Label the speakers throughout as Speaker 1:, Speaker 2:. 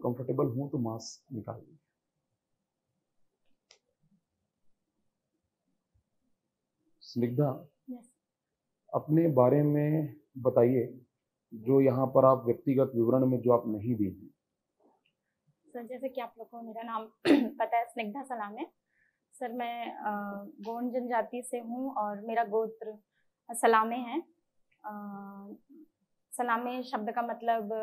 Speaker 1: Comfortable हूँ तो mask निकाल लीजिए। स्निग्धा,
Speaker 2: Yes.
Speaker 1: अपने बारे में बताइए, जो यहाँ पर आप व्यक्तिगत विवरण में जो आप नहीं दी हैं।
Speaker 2: सर जैसे कि आप लोग को मेरा नाम पता है, स्निग्धा सलामे। सर मैं गोंड जनजाति से हूँ और मेरा गोत्र सलामे है। सलामे शब्द का मतलब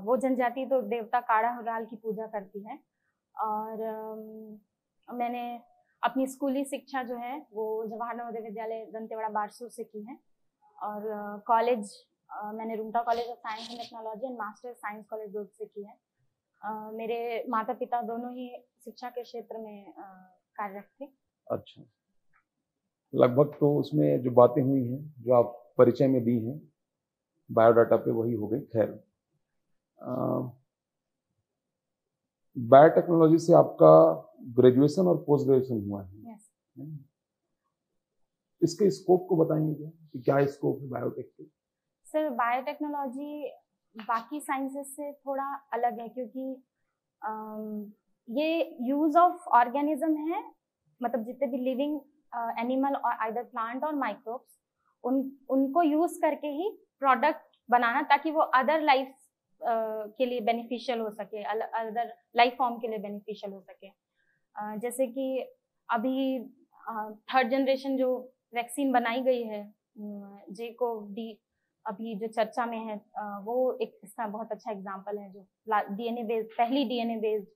Speaker 2: वो जनजाति तो देवता काड़ा हुराल की पूजा करती है। और मैंने अपनी स्कूली शिक्षा जो है वो जवाहर नवोदय विद्यालय दंतेवाड़ा बारसूर से की है। और कॉलेज मैंने Rungta college of science and technology and master science college Durg से की है। मेरे माता पिता दोनों ही शिक्षा के क्षेत्र में कार्यरत थे।
Speaker 1: अच्छा, लगभग तो उसमें जो बातें हुई हैं, जो आप परिचय में दी हैं, बायोडाटा पे वही हो गई। खैर, बायोटेक्नोलॉजी से आपका ग्रेजुएशन और पोस्ट ग्रेजुएशन हुआ है।
Speaker 2: yes.
Speaker 1: इसके स्कोप को बताएंगे क्या, कि क्या स्कोप है बायोटेक के?
Speaker 2: सर बायोटेक्नोलॉजी बाकी साइंसेस से थोड़ा अलग है, क्योंकि ये यूज ऑफ ऑर्गेनिज्म है, मतलब जितने भी लिविंग एनिमल और आइदर प्लांट और माइक्रोब्स, उनको यूज करके ही प्रोडक्ट बनाना, ताकि वो अदर लाइफ के लिए बेनिफिशियल हो सके, अदर लाइफ फॉर्म के लिए बेनिफिशियल हो सके। जैसे कि अभी थर्ड जनरेशन जो वैक्सीन बनाई गई है, JCOV-D, अभी जो चर्चा में है, वो एक इसका बहुत अच्छा एग्जांपल है, जो DNA बेस्ड, पहली DNA बेस्ड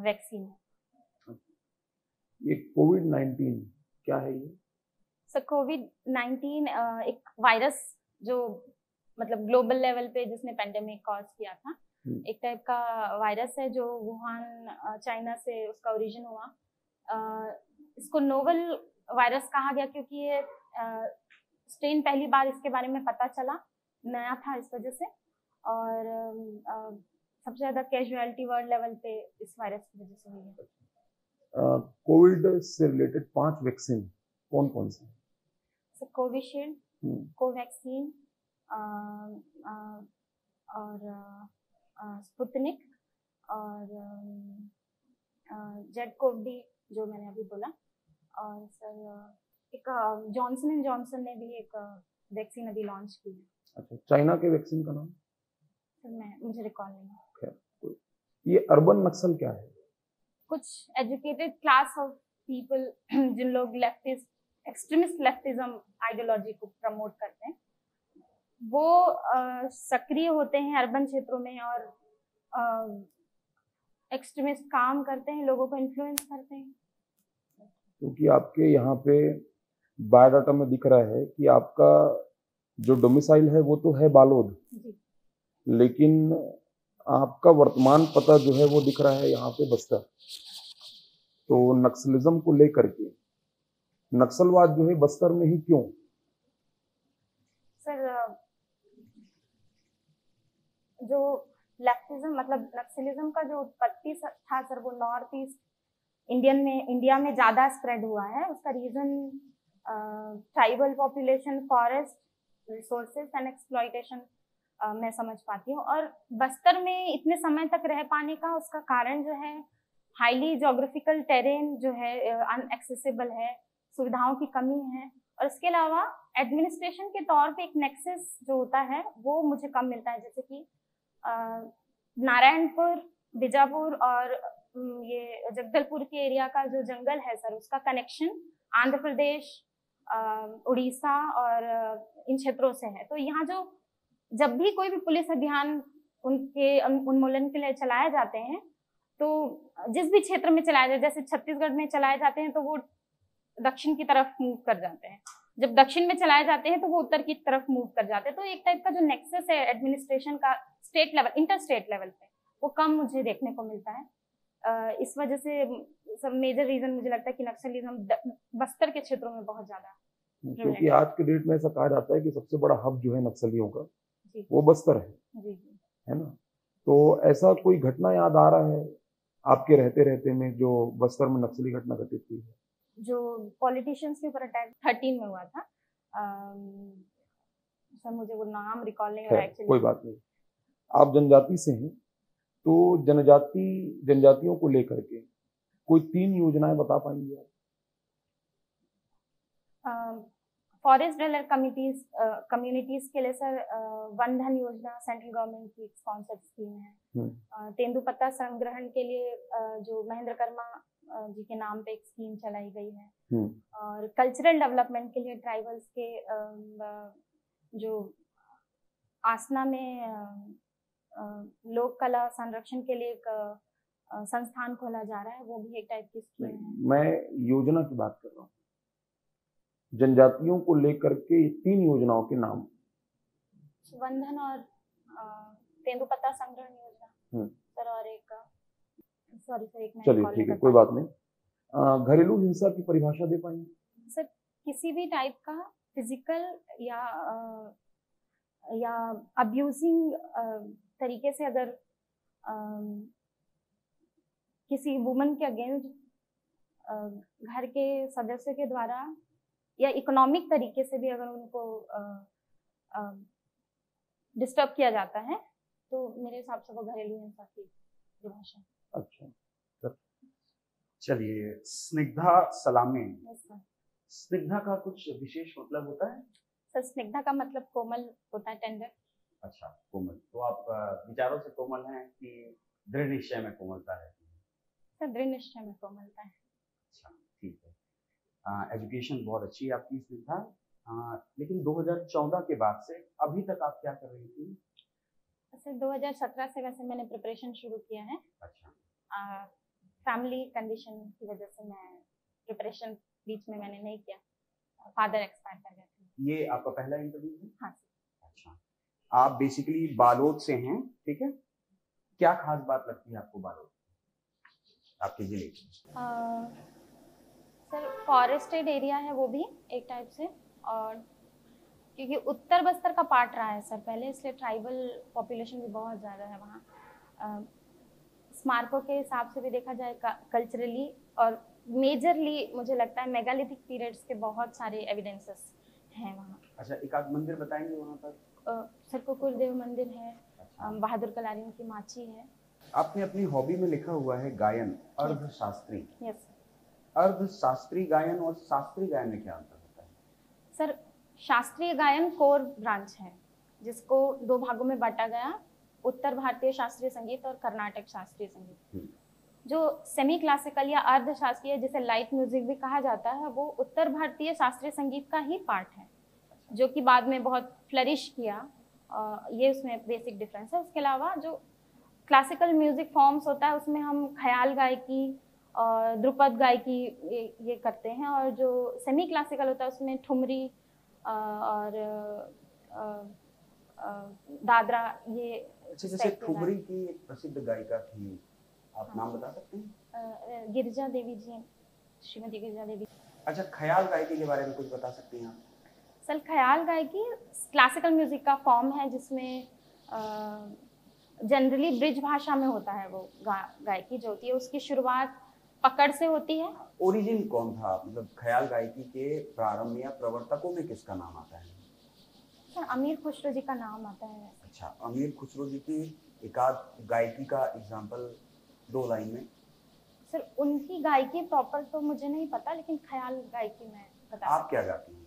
Speaker 2: वैक्सीन है।
Speaker 1: ये कोविड-19 क्या है ये?
Speaker 2: सर कोविड-19 एक वायरस जो मतलब ग्लोबल लेवल पे जिसने पेंडेमिक कॉज किया था, एक टाइप का वायरस है जो वुहान चाइना से उसका ओरिजिन हुआ। इसको नोवेल वायरस कहा गया क्योंकि ये स्ट्रेन पहली बार इसके बारे में पता चला, नया था इस वजह से। और सबसे ज्यादा कैजुअलिटी वर्ल्ड लेवल पे इस वायरस की वजह से हुई है।
Speaker 1: कोविड से रिलेटेड 5 वैक्सीन कौन कौन से?
Speaker 2: सर कोविशील्ड, कोवैक्सीन और स्पुतनिक और JCOV-D जो मैंने अभी बोला। और सर एक जॉनसन एंड जॉनसन ने भी एक वैक्सीन अभी लॉन्च की है।
Speaker 1: अच्छा, चाइना के वैक्सीन का नाम?
Speaker 2: सर मुझे रिकॉल नहीं है।
Speaker 1: ये अर्बन नक्सल क्या है?
Speaker 2: कुछ एजुकेटेड क्लास ऑफ पीपल जिन लोग लेफ्टिस्ट, एक्सट्रीमिस्ट लेफ्टिज्म आइडियोलॉजी को प्रमोट करते हैं, वो सक्रिय होते हैं अर्बन क्षेत्रों में और एक्सट्रीमिस्ट काम करते हैं, लोगों को इन्फ्लुएंस करते हैं।
Speaker 1: क्योंकि आपके यहाँ पे बायोडाटा में दिख रहा है कि आपका जो डोमिसाइल है वो तो है बालोद
Speaker 2: जी,
Speaker 1: लेकिन आपका वर्तमान पता जो है वो दिख रहा है यहाँ पे बस्तर। तो नक्सलिज्म को लेकर के, नक्सलवाद जो है बस्तर में ही क्यों?
Speaker 2: सर जो लेफ्टिज्म मतलब नक्सलिज्म का जो उत्पत्ति था सर, वो नॉर्थ ईस्ट इंडिया में ज्यादा स्प्रेड हुआ है। उसका reason tribal population, forest resources and exploitation मैं समझ पाती हूँ। और बस्तर में इतने समय तक रह पाने का उसका कारण जो है, हाईली जोग्राफिकल टेरेन जो है अनएक्सेसिबल है, सुविधाओं की कमी है। और इसके अलावा एडमिनिस्ट्रेशन के तौर पे एक नेक्सस जो होता है वो मुझे कम मिलता है। जैसे कि नारायणपुर, बीजापुर और ये जगदलपुर के एरिया का जो जंगल है सर, उसका कनेक्शन आंध्र प्रदेश, उड़ीसा और इन क्षेत्रों से है। तो यहाँ जो जब भी कोई भी पुलिस अभियान उनके उन्मूलन के लिए चलाए जाते हैं, तो जिस भी क्षेत्र में चलाए जाए, जैसे छत्तीसगढ़ में चलाए जाते हैं तो वो दक्षिण की तरफ मूव कर जाते हैं, जब दक्षिण में चलाए जाते हैं तो वो उत्तर की तरफ मूव कर जाते हैं। तो एक टाइप का जो नेक्सस है एडमिनिस्ट्रेशन का state level, inter state level पे, वो कम मुझे देखने को मिलता है। इस वजह से सब मेजर रीजन मुझे लगता है कि नक्सलिज्म बस्तर के क्षेत्रों में बहुत ज्यादा,
Speaker 1: क्योंकि आज के डेट में ऐसा कहा जाता है कि सबसे बड़ा हब जो है नक्सलियों का वो बस्तर है।
Speaker 2: जी
Speaker 1: है ना? तो ऐसा कोई घटना याद आ रहा है आपके रहते रहते में जो बस्तर में नक्सली घटना घटित हुई है?
Speaker 2: जो पॉलिटिशियंस के ऊपर अटैक 13 में हुआ था, सर मुझे वो नाम रिकॉल नहीं हो रहा एक्चुअली।
Speaker 1: कोई बात नहीं। आप जनजाति से हैं, तो जनजातियों को लेकर के कोई 3 योजनाएं बता पाएंगे आप?
Speaker 2: फॉरेस्ट डेवलप कम्युनिटीज के लिए सर वन धन योजना सेंट्रल गवर्नमेंट की स्पॉन्सर्ड स्कीम है। तेंदुपत्ता संग्रहण के लिए जो महेंद्र कर्मा जी के नाम पे एक स्कीम चलाई गई है। और कल्चरल डेवलपमेंट के लिए ट्राइबल्स के जो आसना में लोक कला संरक्षण के लिए एक संस्थान खोला जा रहा है, वो भी एक टाइप की स्कीम है।
Speaker 1: मैं योजना की बात कर रहा हूँ, जनजातियों को लेकर के 3 योजनाओं के नाम।
Speaker 2: वंदन और तेंदुपत्ता संग्रहण योजना सर, और एक सॉरी सर, एक
Speaker 1: चलिए ठीक है, कोई बात नहीं। घरेलू हिंसा की परिभाषा दे पाएंगे
Speaker 2: सर? किसी भी टाइप का फिजिकल या अब्यूजिंग तरीके से अगर किसी वुमन के अगेंस्ट घर के सदस्य के द्वारा या इकोनॉमिक तरीके से भी अगर उनको डिस्टर्ब किया जाता है, तो मेरे हिसाब से वो घरेलू हिंसा की परिभाषा।
Speaker 1: अच्छा,
Speaker 3: चलिए, स्निग्धा सलामी। स्निग्धा का कुछ विशेष मतलब होता है?
Speaker 2: सर, स्निग्धा का मतलब कोमल होता है, टेंडर।
Speaker 3: अच्छा, कोमल। तो आप विचारों से कोमल हैं कि दृढ़ निश्चय में कोमलता है?
Speaker 2: सर, दृढ़ निश्चय में कोमलता है।
Speaker 3: अच्छा, ठीक है। एजुकेशन बहुत अच्छी है आपकी स्निग्धा। लेकिन 2014 के बाद से अभी तक आप क्या कर रही थी?
Speaker 2: सर, 2017 से वैसे मैंने प्रिपरेशन शुरू किया है।
Speaker 3: अच्छा।
Speaker 2: फैमिली कंडीशन की वजह से मैं प्रिपरेशन बीच में मैंने नहीं किया, फादर एक्सपायर कर गए थे।
Speaker 3: ये आपका पहला इंटरव्यू है?
Speaker 2: हाँ सर।
Speaker 3: अच्छा, आप बेसिकली बालोद से हैं, ठीक है। क्या खास बात लगती है आपको बालोद, आपके जिले की?
Speaker 2: सर, फॉरेस्टेड एरिया है वो भी एक टाइप से, और क्योंकि उत्तर बस्तर का पार्ट रहा है सर पहले, इसलिए ट्राइबल पॉपुलेशन भी बहुत ज़्यादा है वहाँ। स्मारकों के हिसाब से भी देखा जाए कल्चरली, और मेजरली मुझे लगता है मेगालिथिक पीरियड्स के बहुत सारे एविडेंसेस हैं वहाँ।
Speaker 3: अच्छा, एक आध मंदिर बताएंगे वहाँ पर?
Speaker 2: सर, कुकुरदेव मंदिर है। अच्छा। बहादुर कलारियों की माची है।
Speaker 3: आपने अपनी हॉबी में लिखा हुआ है गायन अर्धशास्त्री।
Speaker 2: यस।
Speaker 3: अर्धशास्त्रीय गायन और शास्त्रीय गायन में क्या अंतर होता है?
Speaker 2: सर, शास्त्रीय गायन कोर ब्रांच है जिसको 2 भागों में बांटा गया, उत्तर भारतीय शास्त्रीय संगीत और कर्नाटक शास्त्रीय संगीत। जो सेमी क्लासिकल या अर्धशास्त्रीय, जिसे लाइट म्यूजिक भी कहा जाता है, वो उत्तर भारतीय शास्त्रीय संगीत का ही पार्ट है, जो कि बाद में बहुत फ्लरिश किया। ये उसमें बेसिक डिफरेंस है। उसके अलावा जो क्लासिकल म्यूजिक फॉर्म्स होता है उसमें हम ख्याल गायकी और ध्रुपद गायकी ये करते हैं, और जो सेमी क्लासिकल होता है उसमें ठुमरी और दादरा, ये।
Speaker 3: अच्छा, जैसे ठुमरी की एक प्रसिद्ध गायिका थी, आप नाम बता सकते हैं?
Speaker 2: गिरिजा देवी जी, श्रीमती गिरिजा देवी।
Speaker 3: अच्छा, ख्याल गायकी के बारे में कुछ बता सकते हैं आप?
Speaker 2: सर, ख्याल गायकी क्लासिकल म्यूजिक का फॉर्म है जिसमें जनरली ब्रिज भाषा में होता है। वो गायकी जो होती है उसकी शुरुआत पकड़ से होती है।
Speaker 3: ओरिजिन कौन था, मतलब ख्याल गायकी के प्रारंभ या प्रवर्तकों में किसका नाम आता है?
Speaker 2: सर, अमीर खुसरो जी का नाम आता है।
Speaker 3: अच्छा, अमीर खुसरो जी की एकाध गायकी का एग्जांपल 2 लाइन में।
Speaker 2: सर, उनकी गायकी प्रॉपर तो मुझे नहीं पता, लेकिन ख्याल गायकी मैं बता।
Speaker 3: आप क्या गाती हैं?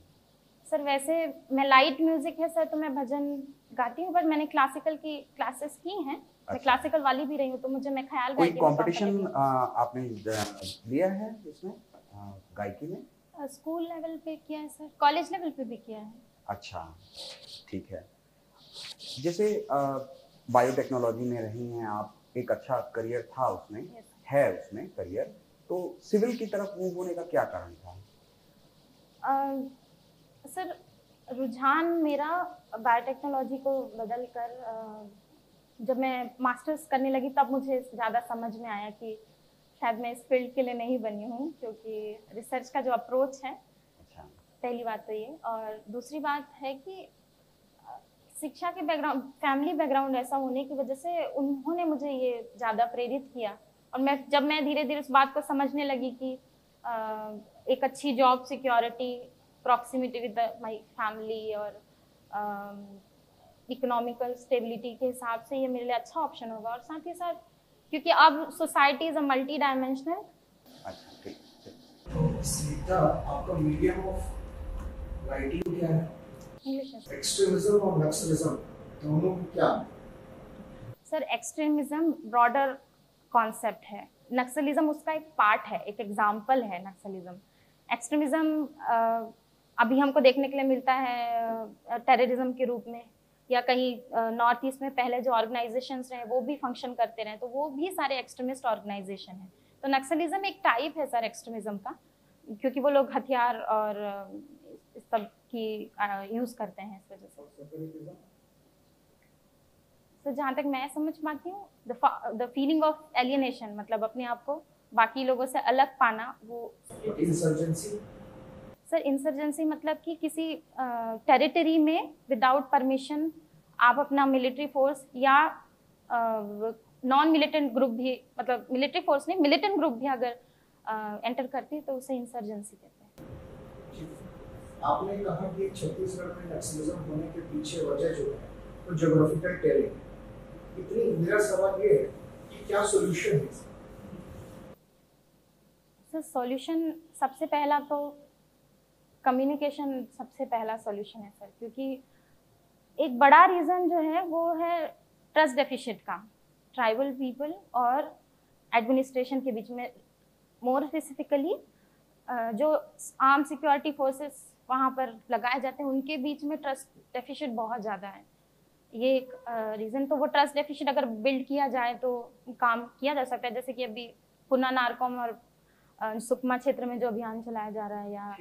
Speaker 2: सर, वैसे मैं लाइट म्यूजिक है सर, तो मैं भजन गाती हूँ, पर मैंने क्लासिकल की क्लासेस की हैं। मैं क्लासिकल वाली भी रही हूँ, तो मैं ख्याल गायकी।
Speaker 3: कोई कंपटीशन आपने लिया है इसमें गायकी में?
Speaker 2: स्कूल लेवल पे किया है सर, कॉलेज लेवल पे भी किया है।
Speaker 3: अच्छा, ठीक है। जैसे बायोटेक्नोलॉजी में रही हैं आप, एक अच्छा करियर था उसमें, है उसमें करियर, तो सिविल की तरफ मूव होने का क्या कारण था?
Speaker 2: सर, रुझान मेरा बायोटेक्नोलॉजी को बदल कर जब मैं मास्टर्स करने लगी तब मुझे ज़्यादा समझ में आया कि शायद मैं इस फील्ड के लिए नहीं बनी हूँ, क्योंकि रिसर्च का जो अप्रोच है। अच्छा। पहली बात तो ये, और दूसरी बात है कि शिक्षा के बैकग्राउंड, फैमिली बैकग्राउंड ऐसा होने की वजह से उन्होंने मुझे ये ज़्यादा प्रेरित किया। और जब मैं धीरे धीरे उस बात को समझने लगी कि एक अच्छी job security, proximity with my family, और इकोनॉमिकल स्टेबिलिटी के हिसाब से ये मेरे लिए अच्छा ऑप्शन होगा। और साथ ही साथ क्योंकि अब society is a multi dimensional.
Speaker 3: अच्छा, ठीक।
Speaker 4: तो सीधा आपका मीडियम ऑफ राइटिंग क्या है?
Speaker 2: इंग्लिश।
Speaker 4: एक्सट्रीमिज्म और नक्सलिज्म दोनों में क्या है?
Speaker 2: सर एक्सट्रीमिज्म ब्रॉडर कॉन्सेप्ट है, नक्सलिज्म उसका एक पार्ट है, एक एग्जाम्पल है नक्सलिज्म। एक्सट्रीमिज्म अभी हमको देखने के लिए मिलता है टेररिज्म के रूप में, या कहीं नॉर्थ ईस्ट में पहले जो ऑर्गेनाइजेशंस रहे वो भी फंक्शन करते रहे, तो वो भी सारे एक्सट्रीमिस्ट ऑर्गेनाइजेशन हैं। तो नक्सलिज्म एक टाइप है सर एक्सट्रीमिज्म का, क्योंकि वो लोग हथियार और इस सब की यूज़ करते हैं इस वजह से। तो जहाँ तक मैं समझ पाती हूँ, द फीलिंग ऑफ एलियनेशन, मतलब अपने आप को बाकी लोगों से अलग पाना, वो।
Speaker 4: इंसर्जेंसी?
Speaker 2: सर इंसर्जेंसी मतलब कि किसी टेरिटरी में विदाउट परमिशन आप अपना मिलिट्री फोर्स या नॉन मिलिटेंट ग्रुप भी, मतलब मिलिट्री फोर्स नहीं, मिलिटेंट ग्रुप भी अगर एंटर करती है तो उसे इंसर्जेंसी कहते हैं।
Speaker 4: आपने कहा कि छत्तीसगढ़ में नक्सलिज्म होने के पीछे वजह जो है तो ज्योग्राफिकल टेरिंग। इतनी मेरा सवाल ये है कि क्या सॉल्यूशन है?
Speaker 2: सर सॉल्यूशन सबसे पहला तो कम्युनिकेशन सबसे पहला सॉल्यूशन है सर, क्योंकि एक बड़ा रीज़न जो है वो है ट्रस्ट डेफिशिएंट का ट्राइबल पीपल और एडमिनिस्ट्रेशन के बीच में। मोर स्पेसिफिकली जो आर्म सिक्योरिटी फोर्सेस वहाँ पर लगाए जाते हैं उनके बीच में ट्रस्ट डेफिशिएंट बहुत ज़्यादा है। ये एक रीज़न, तो वो ट्रस्ट डेफिशिएंट अगर बिल्ड किया जाए तो काम किया जा सकता है। जैसे कि अभी पुना नारकॉम और सुकमा क्षेत्र में जो अभियान चलाया जा रहा है, या